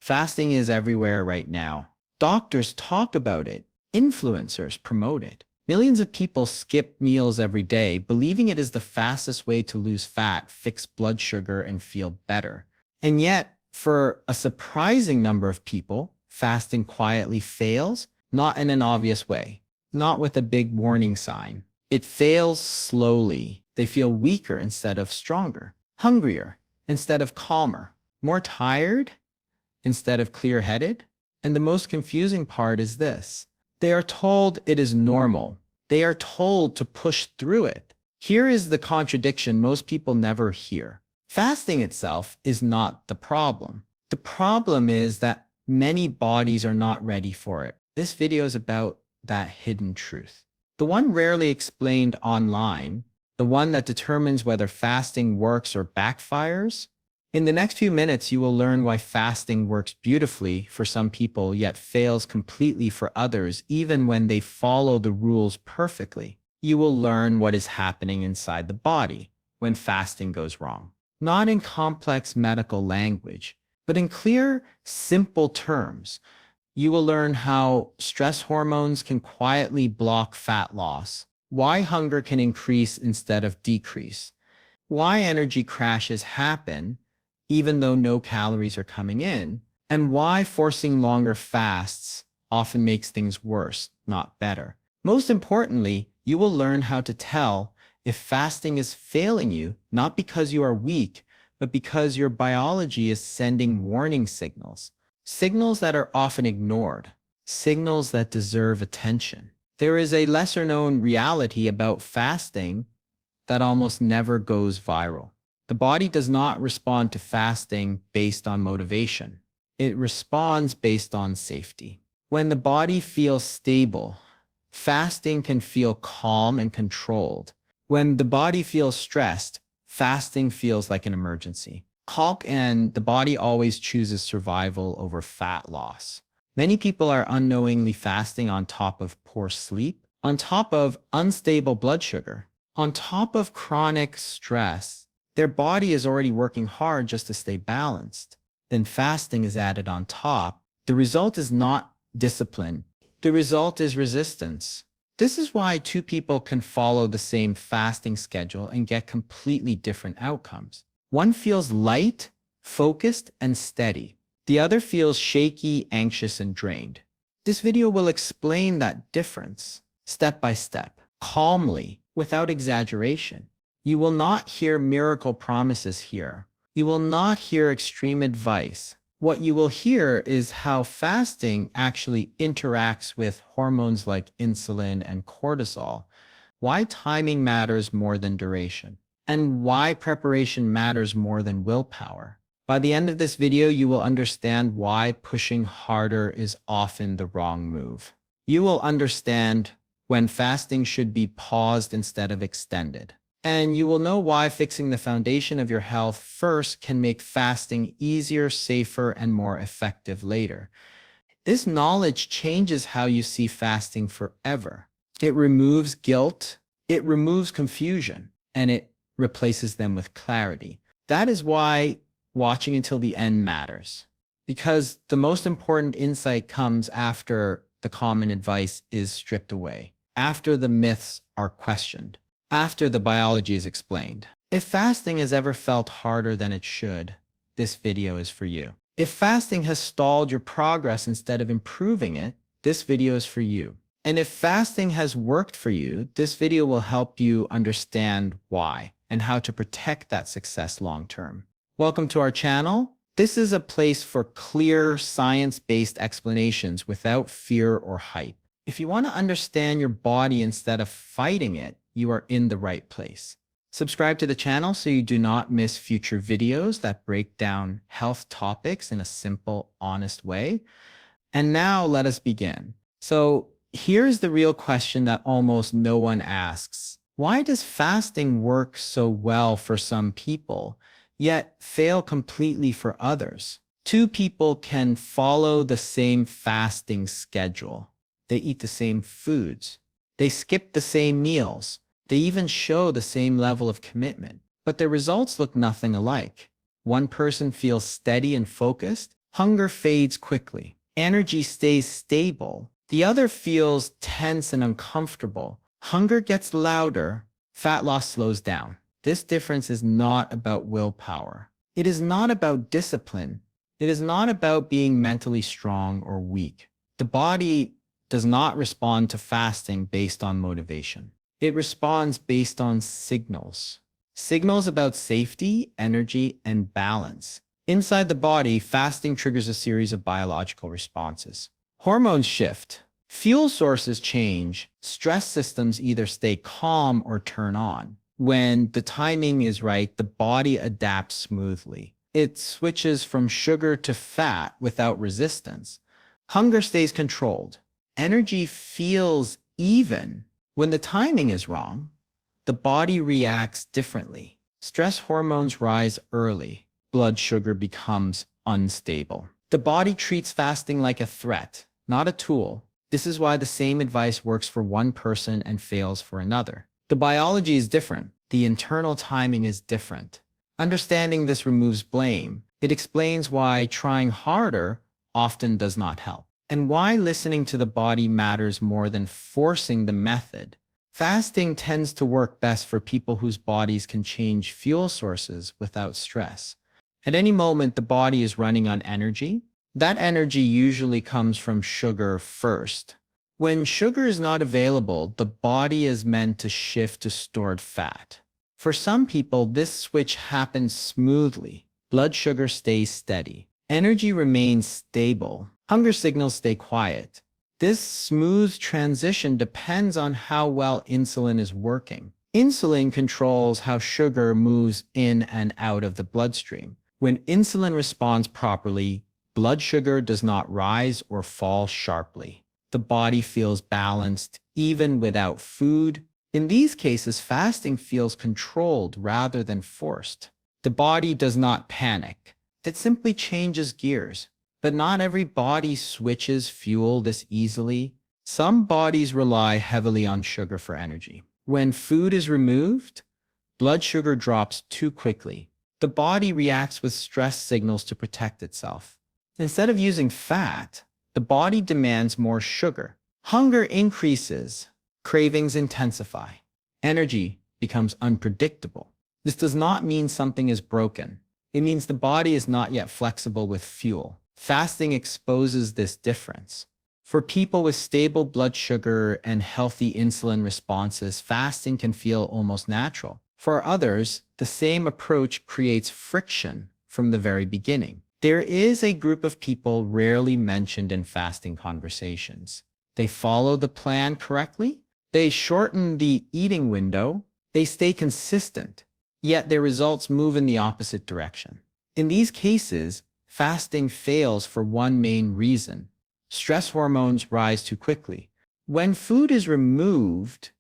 Fasting is everywhere right now. Doctors talk about it. Influencers promote it. Millions of people skip meals every day, believing it is the fastest way to lose fat, fix blood sugar, and feel better. And yet, for a surprising number of people, fasting quietly fails, not in an obvious way, not with a big warning sign. It fails slowly. They feel weaker instead of stronger, hungrier instead of calmer, more tired instead of clear-headed. And the most confusing part is this. They are told it is normal. They are told to push through it. Here is the contradiction most people never hear. Fasting itself is not the problem. The problem is that many bodies are not ready for it. This video is about that hidden truth. The one rarely explained online, the one that determines whether fasting works or backfires. In the next few minutes, you will learn why fasting works beautifully for some people, yet fails completely for others, even when they follow the rules perfectly. You will learn what is happening inside the body when fasting goes wrong. Not in complex medical language, but in clear, simple terms. You will learn how stress hormones can quietly block fat loss, why hunger can increase instead of decrease, why energy crashes happen even though no calories are coming in, and why forcing longer fasts often makes things worse, not better. Most importantly, you will learn how to tell if fasting is failing you, not because you are weak, but because your biology is sending warning signals. Signals that are often ignored, signals that deserve attention. There is a lesser-known reality about fasting that almost never goes viral. The body does not respond to fasting based on motivation. It responds based on safety. When the body feels stable, fasting can feel calm and controlled. When the body feels stressed, fasting feels like an emergency. And the body always chooses survival over fat loss. Many people are unknowingly fasting on top of poor sleep, on top of unstable blood sugar, on top of chronic stress. Their body is already working hard just to stay balanced. Then fasting is added on top. The result is not discipline. The result is resistance. This is why two people can follow the same fasting schedule and get completely different outcomes. One feels light, focused, and steady. The other feels shaky, anxious, and drained. This video will explain that difference, step by step, calmly, without exaggeration. You will not hear miracle promises here. You will not hear extreme advice. What you will hear is how fasting actually interacts with hormones like insulin and cortisol, why timing matters more than duration, and why preparation matters more than willpower. By the end of this video, you will understand why pushing harder is often the wrong move. You will understand when fasting should be paused instead of extended. And you will know why fixing the foundation of your health first can make fasting easier, safer, and more effective later. This knowledge changes how you see fasting forever. It removes guilt, it removes confusion, and it replaces them with clarity. That is why watching until the end matters. Because the most important insight comes after the common advice is stripped away, after the myths are questioned, after the biology is explained. If fasting has ever felt harder than it should, this video is for you. If fasting has stalled your progress instead of improving it, this video is for you. And if fasting has worked for you, this video will help you understand why and how to protect that success long term. Welcome to our channel. This is a place for clear, science-based explanations without fear or hype. If you want to understand your body instead of fighting it, you are in the right place. Subscribe to the channel so you do not miss future videos that break down health topics in a simple, honest way. And now let us begin. So here's the real question that almost no one asks. Why does fasting work so well for some people, yet fail completely for others? Two people can follow the same fasting schedule. They eat the same foods. They skip the same meals. They even show the same level of commitment, but their results look nothing alike. One person feels steady and focused. Hunger fades quickly. Energy stays stable. The other feels tense and uncomfortable. Hunger gets louder. Fat loss slows down. This difference is not about willpower. It is not about discipline. It is not about being mentally strong or weak. The body does not respond to fasting based on motivation. It responds based on signals. Signals about safety, energy, and balance. Inside the body, fasting triggers a series of biological responses. Hormones shift. Fuel sources change. Stress systems either stay calm or turn on. When the timing is right, the body adapts smoothly. It switches from sugar to fat without resistance. Hunger stays controlled. Energy feels even. When the timing is wrong, the body reacts differently. Stress hormones rise early. Blood sugar becomes unstable. The body treats fasting like a threat, not a tool. This is why the same advice works for one person and fails for another. The biology is different. The internal timing is different. Understanding this removes blame. It explains why trying harder often does not help, and why listening to the body matters more than forcing the method. Fasting tends to work best for people whose bodies can change fuel sources without stress. At any moment, the body is running on energy. That energy usually comes from sugar first. When sugar is not available, the body is meant to shift to stored fat. For some people, this switch happens smoothly. Blood sugar stays steady. Energy remains stable. Hunger signals stay quiet. This smooth transition depends on how well insulin is working. Insulin controls how sugar moves in and out of the bloodstream. When insulin responds properly, blood sugar does not rise or fall sharply. The body feels balanced even without food. In these cases, fasting feels controlled rather than forced. The body does not panic. It simply changes gears. But not every body switches fuel this easily. Some bodies rely heavily on sugar for energy. When food is removed, blood sugar drops too quickly. The body reacts with stress signals to protect itself. Instead of using fat, the body demands more sugar. Hunger increases. Cravings intensify. Energy becomes unpredictable. This does not mean something is broken. It means the body is not yet flexible with fuel. Fasting exposes this difference. For people with stable blood sugar and healthy insulin responses, fasting can feel almost natural. For others, the same approach creates friction from the very beginning. There is a group of people rarely mentioned in fasting conversations. They follow the plan correctly. They shorten the eating window. They stay consistent, yet their results move in the opposite direction. In these cases, fasting fails for one main reason. Stress hormones rise too quickly. When food is removed,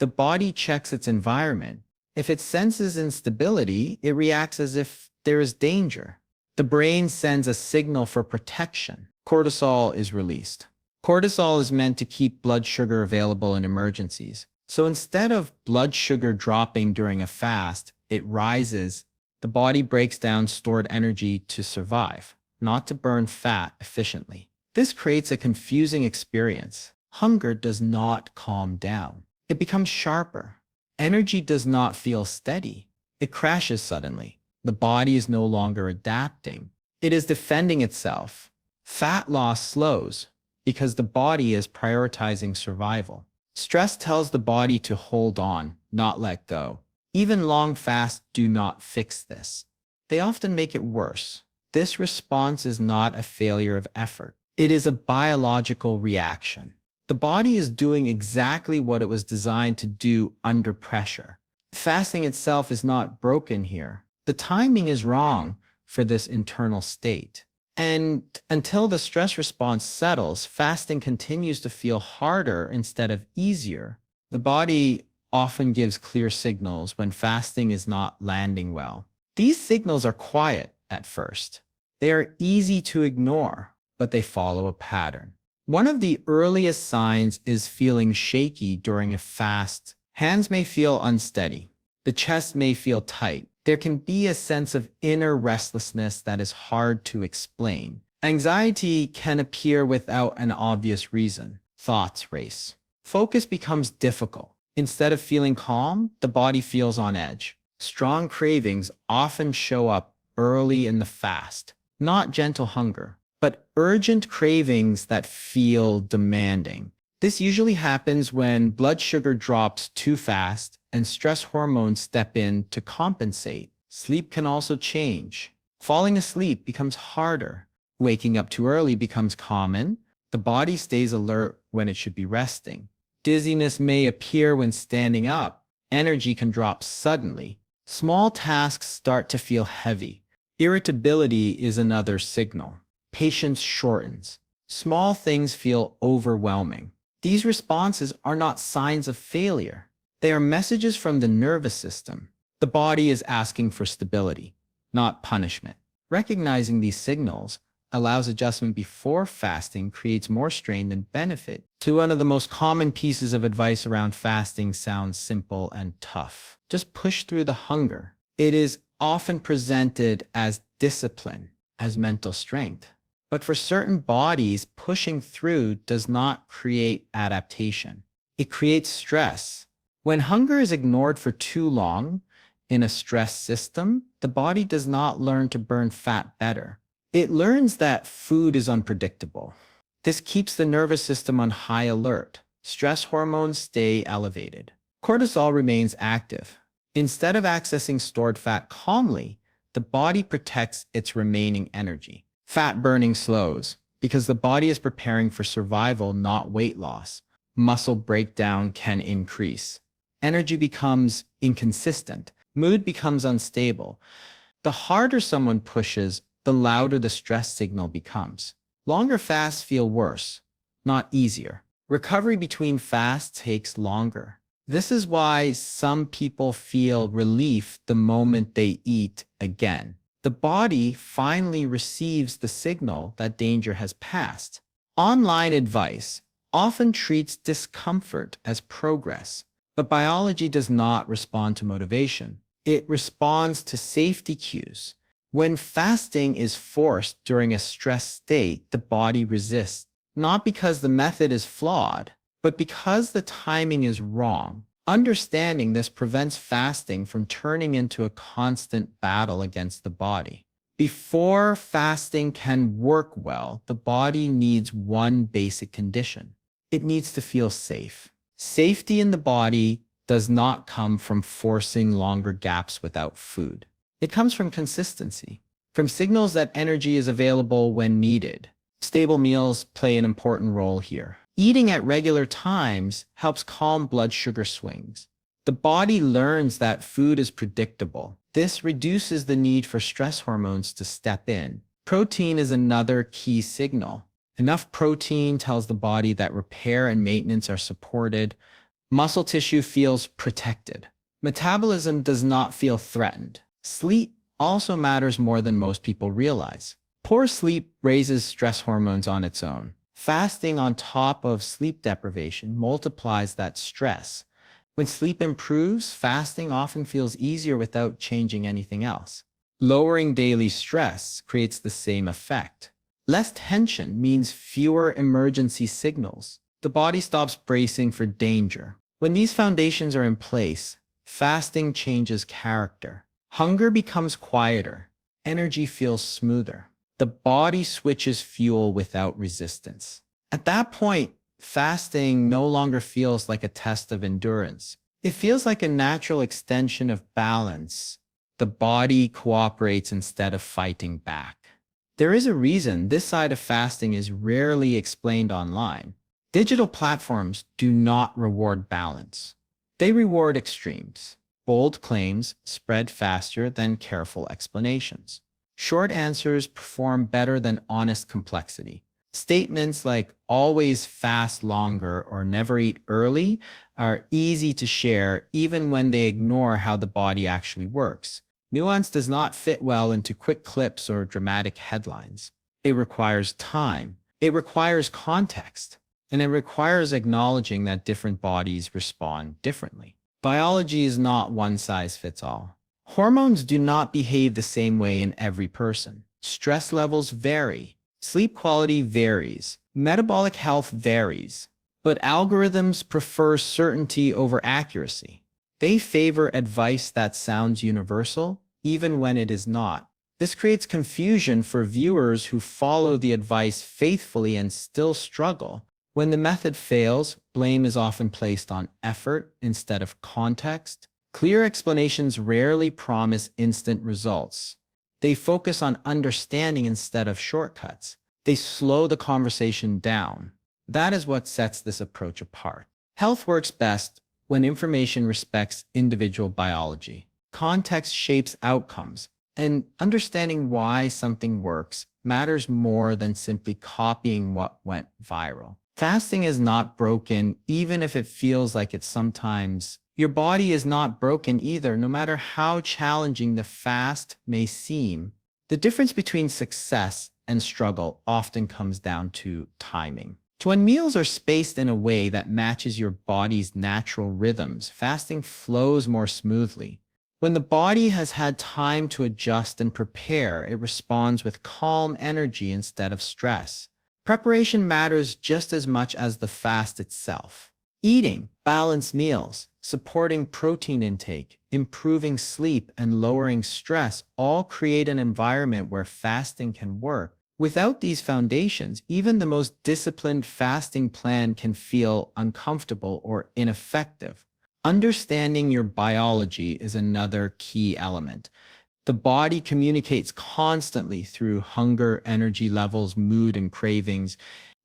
the body checks its environment. If it senses instability, it reacts as if there is danger. The brain sends a signal for protection. Cortisol is released. Cortisol is meant to keep blood sugar available in emergencies. So instead of blood sugar dropping during a fast, it rises. The body breaks down stored energy to survive, not to burn fat efficiently. This creates a confusing experience. Hunger does not calm down. It becomes sharper. Energy does not feel steady. It crashes suddenly. The body is no longer adapting. It is defending itself. Fat loss slows because the body is prioritizing survival. Stress tells the body to hold on, not let go. Even long fasts do not fix this. They often make it worse. This response is not a failure of effort. It is a biological reaction. The body is doing exactly what it was designed to do under pressure. Fasting itself is not broken here. The timing is wrong for this internal state. And until the stress response settles, fasting continues to feel harder instead of easier. The body often gives clear signals when fasting is not landing well. These signals are quiet at first. They are easy to ignore, but they follow a pattern. One of the earliest signs is feeling shaky during a fast. Hands may feel unsteady. The chest may feel tight. There can be a sense of inner restlessness that is hard to explain. Anxiety can appear without an obvious reason. Thoughts race. Focus becomes difficult. Instead of feeling calm, the body feels on edge. Strong cravings often show up early in the fast, not gentle hunger, but urgent cravings that feel demanding. This usually happens when blood sugar drops too fast and stress hormones step in to compensate. Sleep can also change. Falling asleep becomes harder. Waking up too early becomes common. The body stays alert when it should be resting. Dizziness may appear when standing up. Energy can drop suddenly. Small tasks start to feel heavy. Irritability is another signal. Patience shortens. Small things feel overwhelming. These responses are not signs of failure. They are messages from the nervous system. The body is asking for stability, not punishment. Recognizing these signals allows adjustment before fasting creates more strain than benefit. So one of the most common pieces of advice around fasting sounds simple and tough. Just push through the hunger. It is often presented as discipline, as mental strength. But for certain bodies, pushing through does not create adaptation. It creates stress. When hunger is ignored for too long in a stress system, the body does not learn to burn fat better. It learns that food is unpredictable. This keeps the nervous system on high alert. Stress hormones stay elevated. Cortisol remains active. Instead of accessing stored fat calmly, the body protects its remaining energy. Fat burning slows because the body is preparing for survival, not weight loss. Muscle breakdown can increase. Energy becomes inconsistent. Mood becomes unstable. The harder someone pushes, the louder the stress signal becomes. Longer fasts feel worse, not easier. Recovery between fasts takes longer. This is why some people feel relief the moment they eat again. The body finally receives the signal that danger has passed. Online advice often treats discomfort as progress, but biology does not respond to motivation. It responds to safety cues. When fasting is forced during a stress state, the body resists, not because the method is flawed, but because the timing is wrong. Understanding this prevents fasting from turning into a constant battle against the body. Before fasting can work well, the body needs one basic condition. It needs to feel safe. Safety in the body does not come from forcing longer gaps without food. It comes from consistency, from signals that energy is available when needed. Stable meals play an important role here. Eating at regular times helps calm blood sugar swings. The body learns that food is predictable. This reduces the need for stress hormones to step in. Protein is another key signal. Enough protein tells the body that repair and maintenance are supported. Muscle tissue feels protected. Metabolism does not feel threatened. Sleep also matters more than most people realize. Poor sleep raises stress hormones on its own. Fasting on top of sleep deprivation multiplies that stress. When sleep improves, fasting often feels easier without changing anything else. Lowering daily stress creates the same effect. Less tension means fewer emergency signals. The body stops bracing for danger. When these foundations are in place, fasting changes character. Hunger becomes quieter. Energy feels smoother. The body switches fuel without resistance. At that point, fasting no longer feels like a test of endurance. It feels like a natural extension of balance. The body cooperates instead of fighting back. There is a reason this side of fasting is rarely explained online. Digital platforms do not reward balance. They reward extremes. Bold claims spread faster than careful explanations. Short answers perform better than honest complexity. Statements like always fast longer or never eat early are easy to share even when they ignore how the body actually works. Nuance does not fit well into quick clips or dramatic headlines. It requires time. It requires context. And it requires acknowledging that different bodies respond differently. Biology is not one size fits all. Hormones do not behave the same way in every person. Stress levels vary. Sleep quality varies. Metabolic health varies. But algorithms prefer certainty over accuracy. They favor advice that sounds universal, even when it is not. This creates confusion for viewers who follow the advice faithfully and still struggle. When the method fails, blame is often placed on effort instead of context. Clear explanations rarely promise instant results. They focus on understanding instead of shortcuts. They slow the conversation down. That is what sets this approach apart. Health works best when information respects individual biology. Context shapes outcomes, and understanding why something works matters more than simply copying what went viral. Fasting is not broken, even if it feels like it sometimes. Your body is not broken either, no matter how challenging the fast may seem. The difference between success and struggle often comes down to timing. When meals are spaced in a way that matches your body's natural rhythms, fasting flows more smoothly. When the body has had time to adjust and prepare, it responds with calm energy instead of stress. Preparation matters just as much as the fast itself. Eating balanced meals, supporting protein intake, improving sleep, and lowering stress all create an environment where fasting can work. Without these foundations, even the most disciplined fasting plan can feel uncomfortable or ineffective. Understanding your biology is another key element. The body communicates constantly through hunger, energy levels, mood, and cravings.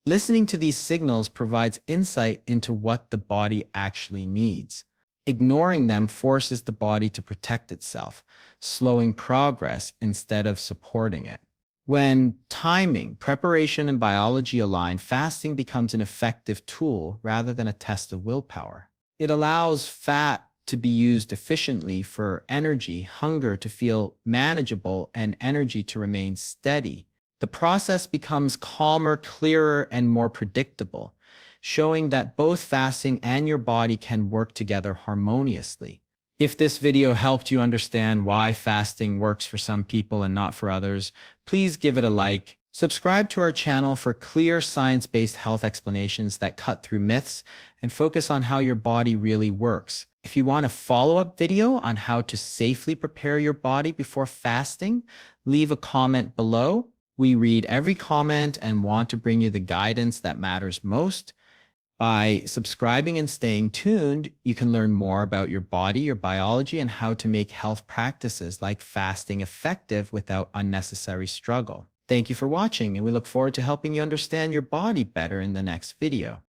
Listening to these signals provides insight into what the body actually needs. Ignoring them forces the body to protect itself, slowing progress instead of supporting it. When timing, preparation, and biology align, fasting becomes an effective tool rather than a test of willpower. It allows fat to be used efficiently for energy, hunger to feel manageable, and energy to remain steady. The process becomes calmer, clearer, and more predictable, showing that both fasting and your body can work together harmoniously. If this video helped you understand why fasting works for some people and not for others, please give it a like. Subscribe to our channel for clear science-based health explanations that cut through myths and focus on how your body really works. If you want a follow-up video on how to safely prepare your body before fasting, leave a comment below. We read every comment and want to bring you the guidance that matters most. By subscribing and staying tuned, you can learn more about your body, your biology, and how to make health practices like fasting effective without unnecessary struggle. Thank you for watching, and we look forward to helping you understand your body better in the next video.